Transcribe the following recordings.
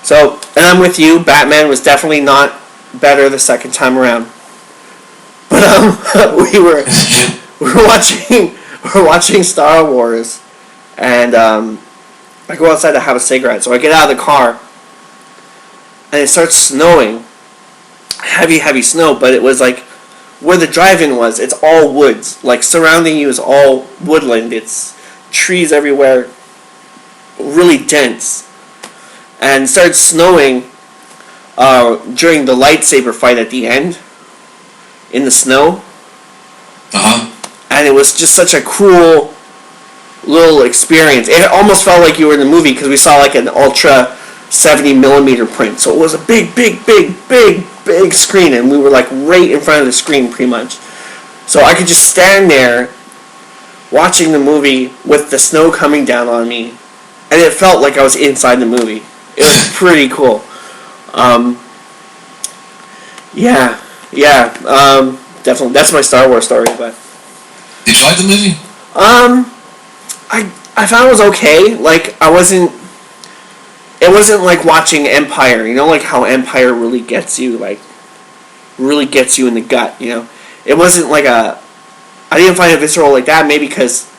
So, and I'm with you. Batman was definitely not better the second time around. But we were watching Star Wars, and I go outside to have a cigarette. So I get out of the car, and it starts snowing, heavy snow. But it was like where the drive-in was. It's all woods. Like surrounding you is all woodland. It's trees everywhere, really dense. And it started snowing during the lightsaber fight at the end in the snow. And it was just such a cool little experience. It almost felt like you were in the movie because we saw like an ultra 70mm print. So it was a big screen, and we were like right in front of the screen pretty much. So I could just stand there watching the movie with the snow coming down on me, and it felt like I was inside the movie. It was pretty cool. Definitely. That's my Star Wars story. But did you like the movie? I found it was okay. Like it wasn't like watching Empire. You know, like how Empire really gets you, like really gets you in the gut. You know, it wasn't like I didn't find it visceral like that. Maybe because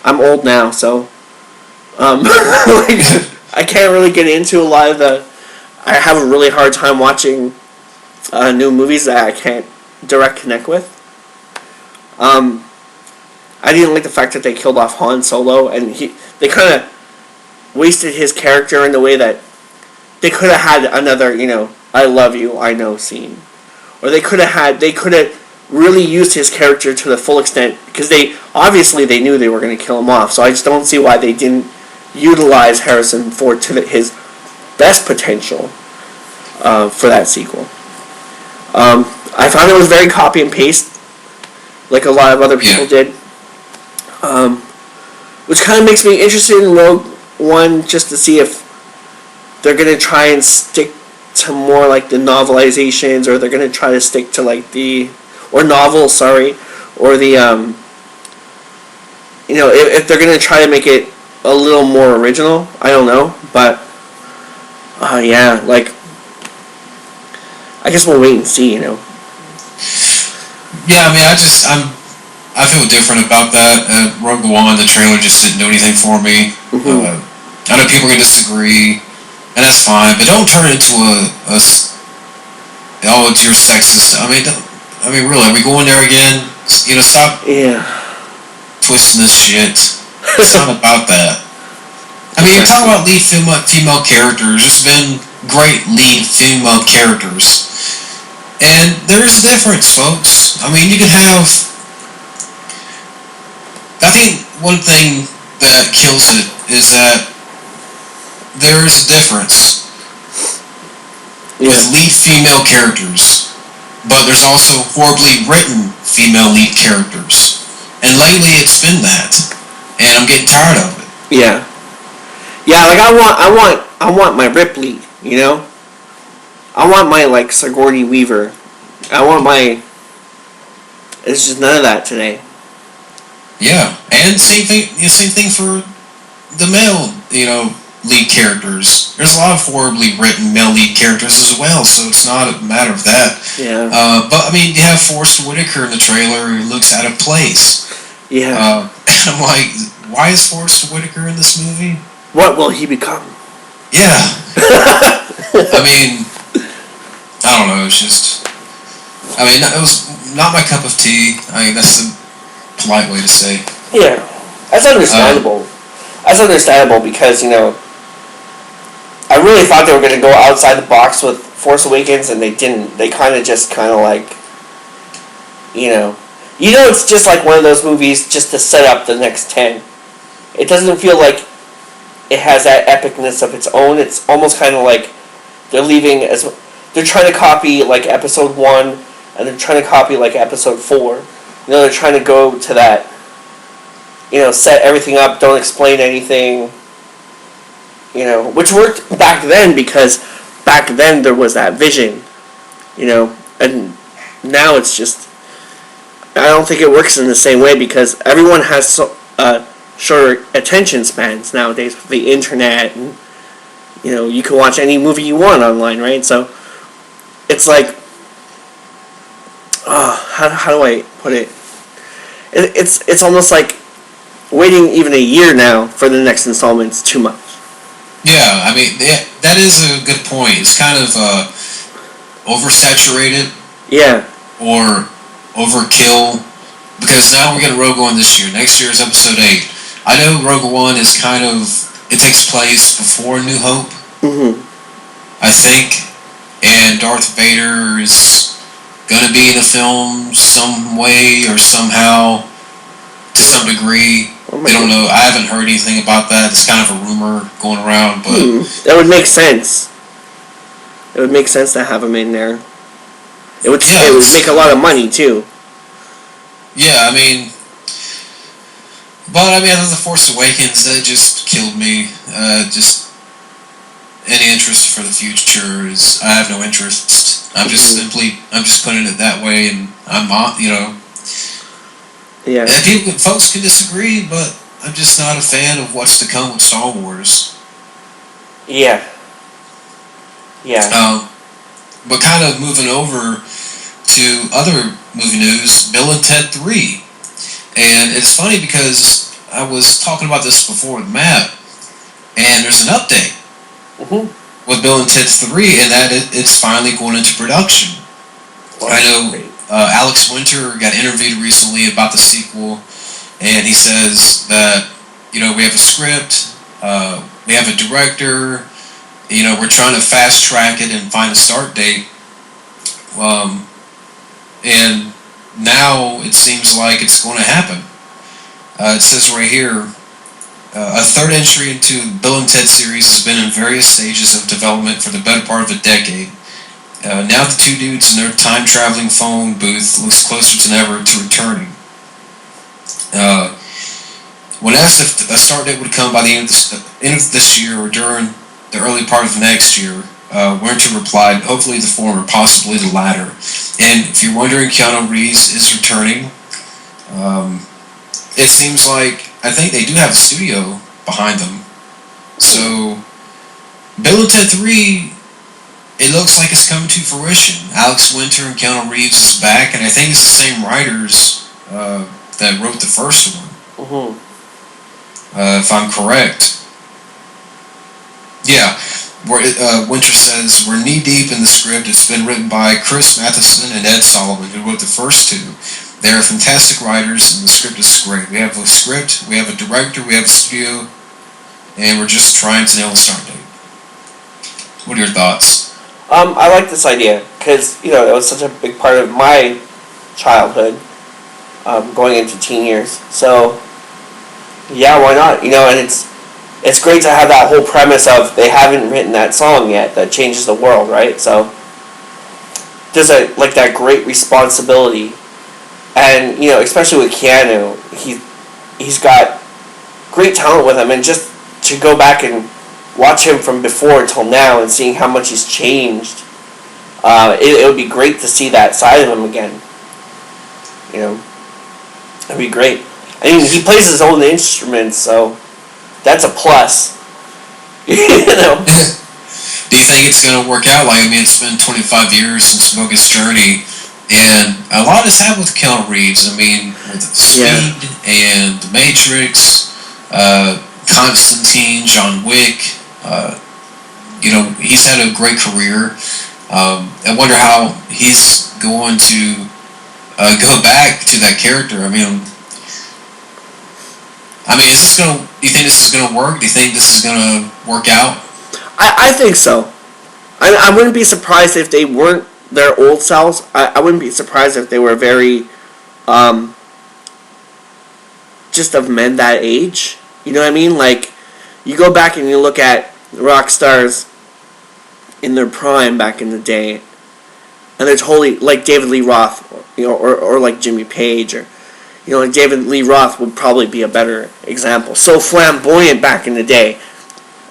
I'm old now, so like I can't really get into a lot of the. I have a really hard time watching new movies that I can't direct connect with. I didn't like the fact that they killed off Han Solo, and they kind of wasted his character in the way that they could have had another, I love you, I know scene. Or they could have really used his character to the full extent, because they knew they were going to kill him off, so I just don't see why they didn't utilize Harrison Ford to his best potential for that sequel. I found it was very copy and paste, like a lot of other people did. Which kind of makes me interested in Rogue One, just to see if they're going to try and stick to more like the novelizations, or they're going to try to stick to like or the, if they're going to try to make it a little more original. I don't know, but, I guess we'll wait and see, Yeah, I mean, I feel different about that. Rogue One, the trailer just didn't do anything for me. Mm-hmm. I know people are going to disagree, and that's fine, but don't turn it into it's your sexist. I mean, really, are we going there again? Stop twisting this shit. It's not about that. I mean, talk about lead female characters. There's been great lead female characters. And there's a difference, folks. I mean, you can have... I think one thing that kills it is that there is a difference with lead female characters, but there's also horribly written female lead characters. And lately it's been that. And I'm getting tired of it. Yeah. Yeah, like I want my Ripley, I want my like Sigourney Weaver. I want my. It's just none of that today. Yeah, and same thing for the male, lead characters. There's a lot of horribly written male lead characters as well, so it's not a matter of that. Yeah. But I mean, you have Forrest Whitaker in the trailer who looks out of place. Yeah. And I'm like, why is Forrest Whitaker in this movie? What will he become? Yeah. I mean, I don't know. It's just. I mean, it was not my cup of tea. I mean, that's the polite way to say. Yeah, that's understandable. That's understandable because, I really thought they were going to go outside the box with Force Awakens, and they didn't. They kind of like, it's just like one of those movies just to set up the next 10. It doesn't feel like it has that epicness of its own. It's almost kind of like they're trying to copy like episode 1, and they're trying to copy like episode 4. They're trying to go to that, set everything up, don't explain anything, which worked back then because back then there was that vision, and now it's just, I don't think it works in the same way because everyone has shorter attention spans nowadays with the internet and, You can watch any movie you want online, right? So it's like, how do I put it? It's almost like waiting even a year now for the next installment is too much. Yeah, I mean, that is a good point. It's kind of oversaturated. Yeah. Or overkill. Because now we're getting Rogue One this year. Next year is Episode 8. I know Rogue One is kind of... It takes place before New Hope. Mm-hmm. I think. And Darth Vader is going to be in the film some way or somehow. To some degree. They don't know. I haven't heard anything about that. It's kind of a rumor going around, but... That would make sense. It would make sense to have him in there. It would make a lot of money, too. Yeah, I mean... But, I mean, after The Force Awakens, that just killed me. Just... Any interest for the future is... I have no interest. I'm just putting it that way, and I'm not, Yeah. And folks can disagree, but I'm just not a fan of what's to come with Star Wars. Yeah. Yeah. But kind of moving over to other movie news, Bill and Ted 3. And it's funny because I was talking about this before with Matt, and there's an update with Bill and Ted 3, and that it's finally going into production. Wow, I know Alex Winter got interviewed recently about the sequel, and he says that, we have a script, we have a director, we're trying to fast track it and find a start date. And now it seems like it's going to happen. It says right here, a third entry into Bill and Ted series has been in various stages of development for the better part of a decade. Now the two dudes in their time-traveling phone booth looks closer than ever to returning. When asked if a start date would come by the end of this year or during the early part of next year, Winter replied, hopefully the former, possibly the latter. And if you're wondering, Keanu Reeves is returning. It seems like, I think they do have a studio behind them. So, Bill and Ted 3, it looks like it's coming to fruition. Alex Winter and Keanu Reeves is back, and I think it's the same writers that wrote the first one. If I'm correct. Yeah. Winter says, we're knee-deep in the script. It's been written by Chris Matheson and Ed Solomon, who wrote the first two. They're fantastic writers, and the script is great. We have a script, we have a director, we have a studio, and we're just trying to nail the start date. What are your thoughts? I like this idea, because, it was such a big part of my childhood, going into teen years. So, yeah, why not? And it's great to have that whole premise of they haven't written that song yet that changes the world, right? So there's that great responsibility, and especially with Keanu, he's got great talent with him, and just to go back and watch him from before until now and seeing how much he's changed, it would be great to see that side of him again. It'd be great. I mean, he plays his own instruments, so that's a plus. Do you think it's going to work out? It's been 25 years since Bogus Journey, and a lot has happened with Keanu Reeves. With Speed and The Matrix, Constantine, John Wick. He's had a great career. I wonder how he's going to go back to that character. Is this going to... Do you think this is going to work? Do you think this is going to work out? I think so. I wouldn't be surprised if they weren't their old selves. I wouldn't be surprised if they were very... just of men that age. You know what I mean? Like, you go back and you look at rock stars in their prime back in the day, and they're totally... Like David Lee Roth, or like Jimmy Page, or... like David Lee Roth would probably be a better example. So flamboyant back in the day.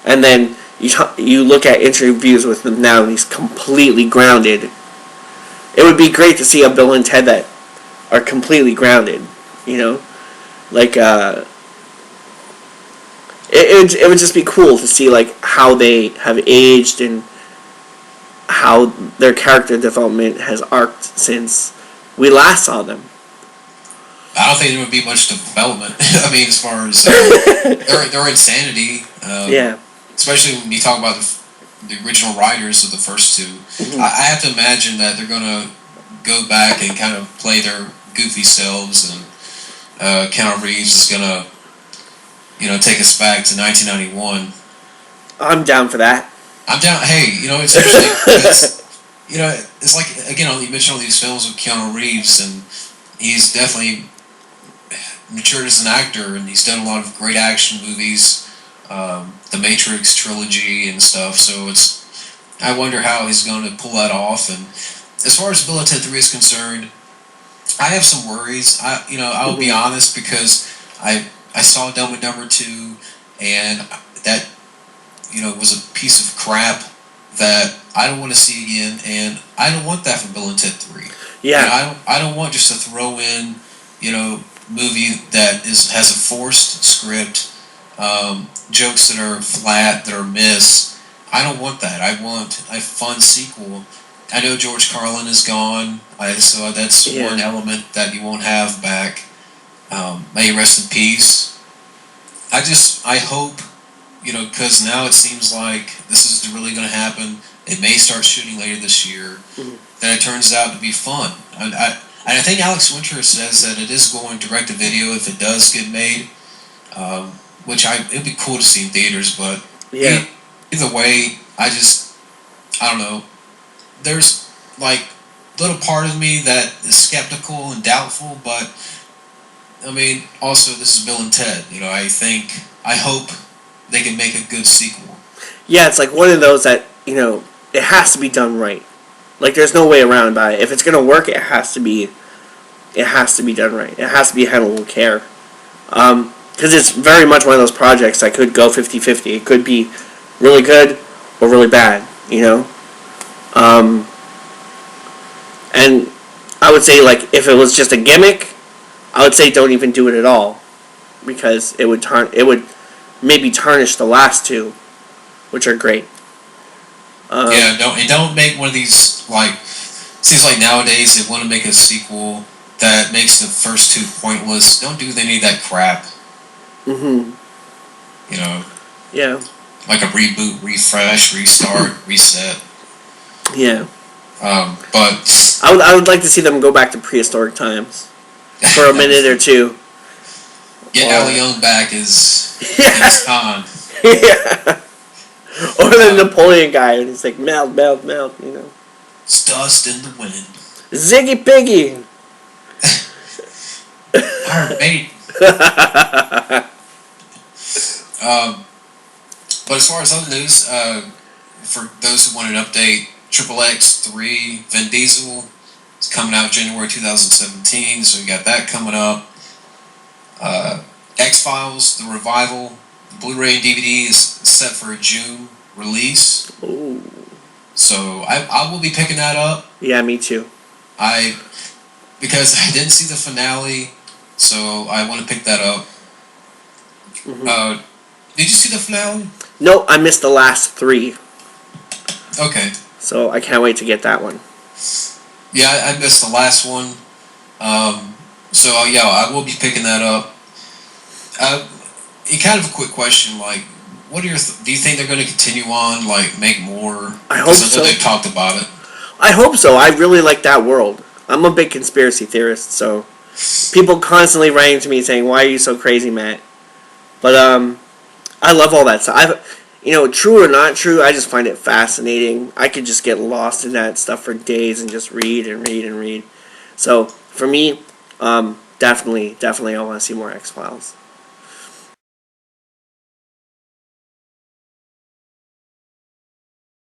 And then you look at interviews with him now and he's completely grounded. It would be great to see a Bill and Ted that are completely grounded. it would just be cool to see like how they have aged and how their character development has arced since we last saw them. I don't think there would be much development. I mean, as far as their insanity. Yeah. Especially when you talk about the original writers of the first two. Mm-hmm. I have to imagine that they're going to go back and kind of play their goofy selves, and Keanu Reeves is going to, take us back to 1991. I'm down for that. I'm down. Hey, it's interesting because, it's like, again, you mentioned all these films with Keanu Reeves, and he's definitely matured as an actor, and he's done a lot of great action movies, the Matrix trilogy and stuff. So I wonder how he's going to pull that off. And as far as Bill and Ted 3 is concerned, I have some worries. I'll be honest, because I saw Dumb and Dumber 2, and that was a piece of crap that I don't want to see again, and I don't want that from Bill and Ted 3. Yeah. I don't want just to throw in, movie that has a forced script, jokes that are flat, that are miss. I don't want that. I want a fun sequel. I know George Carlin is gone, so that's one element that you won't have back. May he rest in peace. I hope, because now it seems like this is really going to happen. It may start shooting later this year. That it turns out to be fun. I think Alex Winter says that it is going direct to video if it does get made, which it'd be cool to see in theaters. But either way, I don't know. There's like a little part of me that is skeptical and doubtful, but I mean, also this is Bill and Ted. I hope they can make a good sequel. Yeah, it's like one of those that it has to be done right. Like, there's no way around about it. If it's gonna work, it has to be done right. It has to be handled with care. Because it's very much one of those projects that could go 50-50. It could be really good or really bad. And I would say, like, if it was just a gimmick, I would say don't even do it at all, because it would maybe tarnish the last two, which are great. Don't make one of these, like, seems like nowadays they want to make a sequel that makes the first two pointless. Don't do any of that crap. Yeah. Like a reboot, refresh, restart, reset. Yeah. But I would like to see them go back to prehistoric times for a minute or two. Get Al Young back as Khan. Yeah. Or the Napoleon guy, and he's like, melt. It's dust in the wind. Ziggy Piggy. Iron Maiden. But as far as other news, for those who want an update, XXX3 Vin Diesel is coming out January 2017, so we got that coming up. X-Files, the revival, the Blu-ray and DVD is set for a June release. Ooh. So I will be picking that up. Yeah, me too. Because I didn't see the finale, so I want to pick that up. Did you see the finale? No, I missed the last 3. Okay. So I can't wait to get that one. Yeah, I missed the last one. So I will be picking that up. Kind of a quick question, like, what are do you think they're going to continue on, like, make more? I hope so. They've talked about it. I hope so. I really like that world. I'm a big conspiracy theorist, so people constantly writing to me saying, "Why are you so crazy, Matt?" But I love all that stuff. True or not true, I just find it fascinating. I could just get lost in that stuff for days and just read and read and read. So for me, definitely, I want to see more X-Files.